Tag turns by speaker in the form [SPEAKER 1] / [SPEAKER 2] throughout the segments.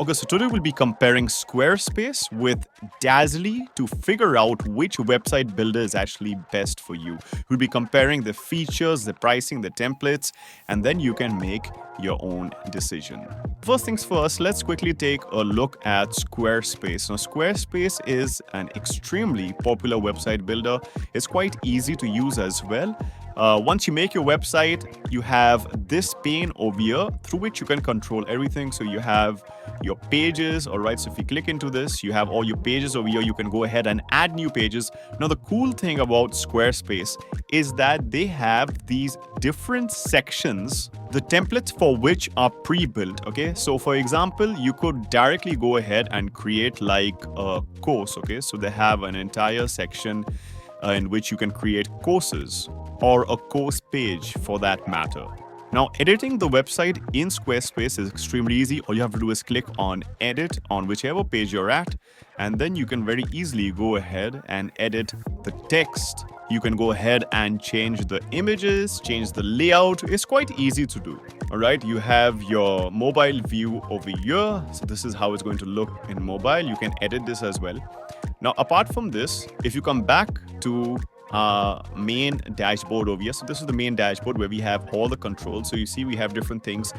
[SPEAKER 1] Okay, so today we'll be comparing Squarespace with Dazzly to figure out which website builder is actually best for you. We'll be comparing the features, the pricing, the templates, and then you can make your own decision. First things first, let's quickly take a look at Squarespace. Now, Squarespace is an extremely popular website builder. It's quite easy to use as well. Once you make your website, you have this pane over here through which you can control everything. So you have your pages, all right? So if you click into this, you have all your pages over here. You can go ahead and add new pages. Now, the cool thing about Squarespace is that they have these different sections, the templates for which are pre-built, okay? So for example, you could directly go ahead and create like a course, okay? So they have an entire section in which you can create courses or a course page for that matter. Now, editing the website in Squarespace is extremely easy. All you have to do is click on edit on whichever page you're at, and then you can very easily go ahead and edit the text. You can go ahead and change the images, change the layout. It's quite easy to do. All right, you have your mobile view over here. So this is how it's going to look in mobile. You can edit this as well. Now, apart from this, if you come back to main dashboard over here. So this is the main dashboard where we have all the controls. So you see we have different things.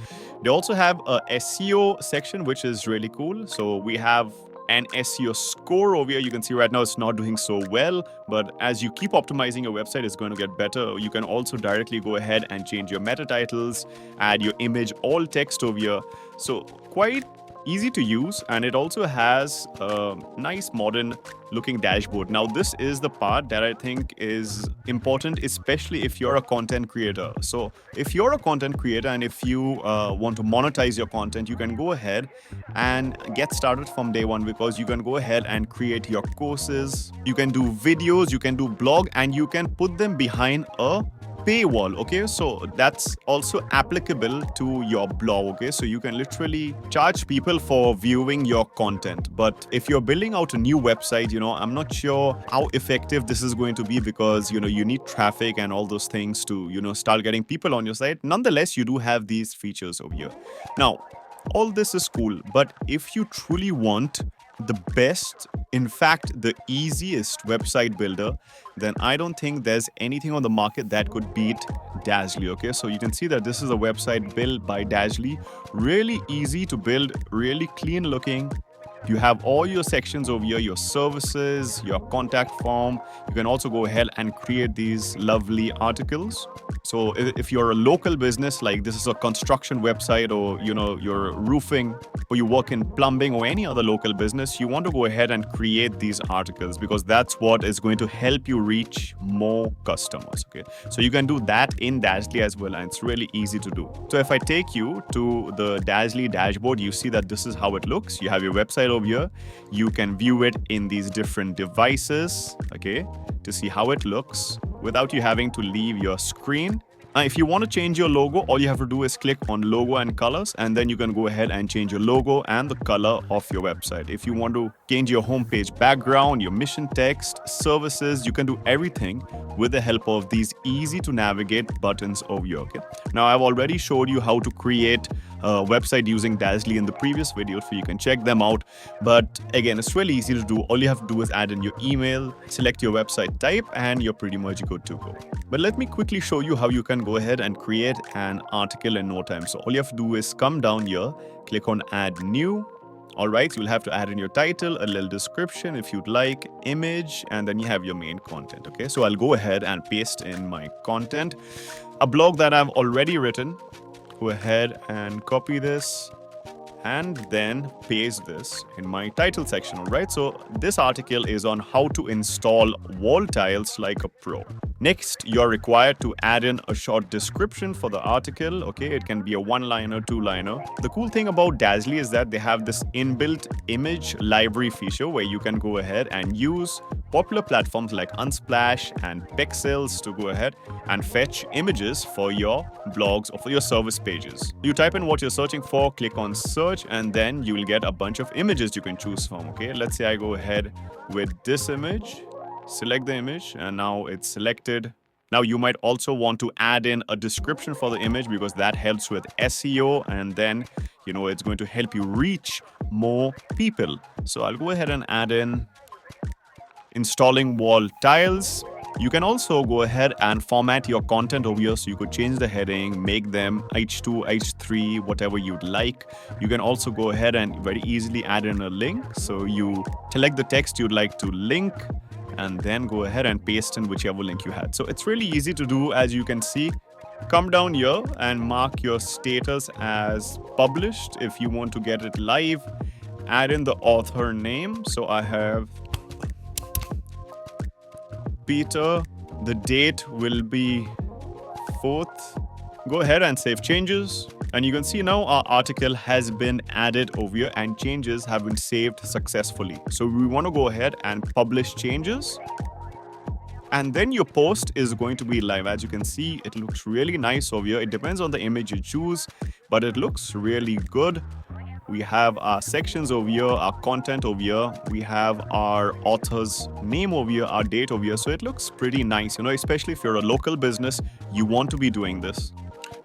[SPEAKER 1] They also have a SEO section, which is really cool. So we have an SEO score over here. You can see right now it's not doing so well, but as you keep optimizing your website, it's going to get better. You can also directly go ahead and change your meta titles, add your image, all text over here. So quite easy to use, and it also has a nice modern looking dashboard. Now, this is the part that I think is important, especially if you're a content creator. So if you're a content creator and if you want to monetize your content, you can go ahead and get started from day one, because you can go ahead and create your courses, you can do videos, you can do blog, and you can put them behind a paywall. Okay, so that's also applicable to your blog. Okay, so you can literally charge people for viewing your content. But if you're building out a new website, I'm not sure how effective this is going to be, because you need traffic and all those things to start getting people on your site. Nonetheless, you do have these features over here. Now, all this is cool, but if you truly want the best, in fact the easiest website builder, then I don't think there's anything on the market that could beat Dazzly. Okay, so you can see that this is a website built by Dazzly. Really easy to build, really clean looking. You have all your sections over here, your services, your contact form. You can also go ahead and create these lovely articles. So if you're a local business, like this is a construction website, or you're roofing, or you work in plumbing, or any other local business, you want to go ahead and create these articles, because that's what is going to help you reach more customers. Okay, so you can do that in Dazzly as well, and it's really easy to do. So if I take you to the Dazzly dashboard, you see that this is how it looks. You have your website over here. You can view it in these different devices, okay, to see how it looks without you having to leave your screen. If you want to change your logo, all you have to do is click on logo and colors, and then you can go ahead and change your logo and the color of your website. If you want to change your homepage background, your mission text, services, you can do everything with the help of these easy to navigate buttons over here. Okay. Now, I've already showed you how to create a website using Dazzly in the previous video, so you can check them out. But again, it's really easy to do. All you have to do is add in your email, select your website type, and you're pretty much good to go. But let me quickly show you how you can go ahead and create an article in no time. So all you have to do is come down here, click on add new. All right, you'll have to add in your title, a little description if you'd like, image, and then you have your main content. Okay, so I'll go ahead and paste in my content, a blog that I've already written. Go ahead and copy this and then paste this in my title section. All right, so this article is on how to install wall tiles like a pro. Next, you're required to add in a short description for the article. Okay, it can be a one-liner, two-liner. The cool thing about Dazzly is that they have this inbuilt image library feature where you can go ahead and use popular platforms like Unsplash and Pexels to go ahead and fetch images for your blogs or for your service pages. You type in what you're searching for, click on search, and then you will get a bunch of images you can choose from. Okay, let's say I go ahead with this image. Select the image, and now it's selected. Now you might also want to add in a description for the image, because that helps with SEO, and then it's going to help you reach more people. So I'll go ahead and add in installing wall tiles. You can also go ahead and format your content over here, so you could change the heading, make them H2, H3, whatever you'd like. You can also go ahead and very easily add in a link. So you select the text you'd like to link and then go ahead and paste in whichever link you had. So it's really easy to do, as you can see. Come down here and mark your status as published if you want to get it live. Add in the author name. So I have Peter. The date will be 4th. Go ahead and save changes. And you can see now our article has been added over here and changes have been saved successfully. So we want to go ahead and publish changes. And then your post is going to be live. As you can see, it looks really nice over here. It depends on the image you choose, but it looks really good. We have our sections over here, our content over here. We have our author's name over here, our date over here. So it looks pretty nice, especially if you're a local business, you want to be doing this.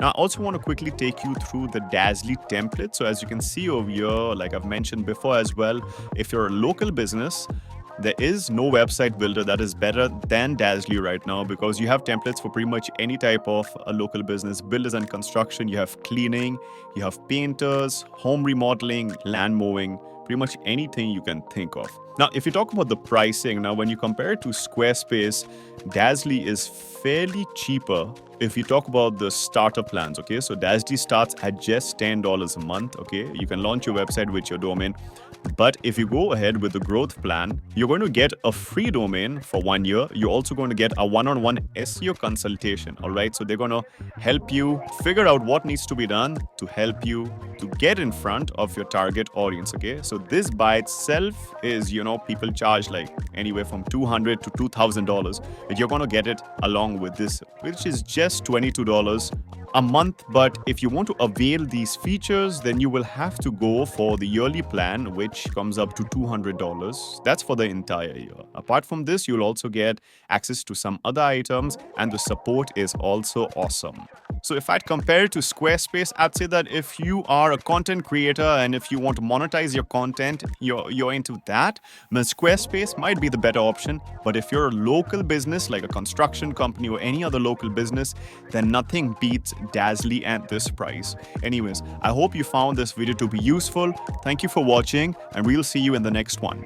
[SPEAKER 1] Now, I also want to quickly take you through the Dazzly template. So as you can see over here, like I've mentioned before as well, if you're a local business, there is no website builder that is better than Dazzly right now, because you have templates for pretty much any type of a local business, builders and construction. You have cleaning, you have painters, home remodeling, land mowing, pretty much anything you can think of. Now, if you talk about the pricing, now when you compare it to Squarespace, Dazzly is fairly cheaper if you talk about the starter plans, okay? So Dazzly starts at just $10 a month, okay? You can launch your website with your domain. But if you go ahead with the growth plan, you're going to get a free domain for 1 year. You're also going to get a one-on-one SEO consultation, all right? So they're going to help you figure out what needs to be done to help you to get in front of your target audience, okay? So this by itself is, people charge like anywhere from $200 to $2,000. But you're going to get it along with this, which is just $22 a month. But if you want to avail these features, then you will have to go for the yearly plan, which comes up to $200. That's for the entire year. Apart from this, you'll also get access to some other items, and the support is also awesome. So if I'd compare it to Squarespace, I'd say that if you are a content creator and if you want to monetize your content, you're into that, then Squarespace might be the better option. But if you're a local business like a construction company or any other local business, then nothing beats Dazzly at this price. Anyways, I hope you found this video to be useful. Thank you for watching, and we'll see you in the next one.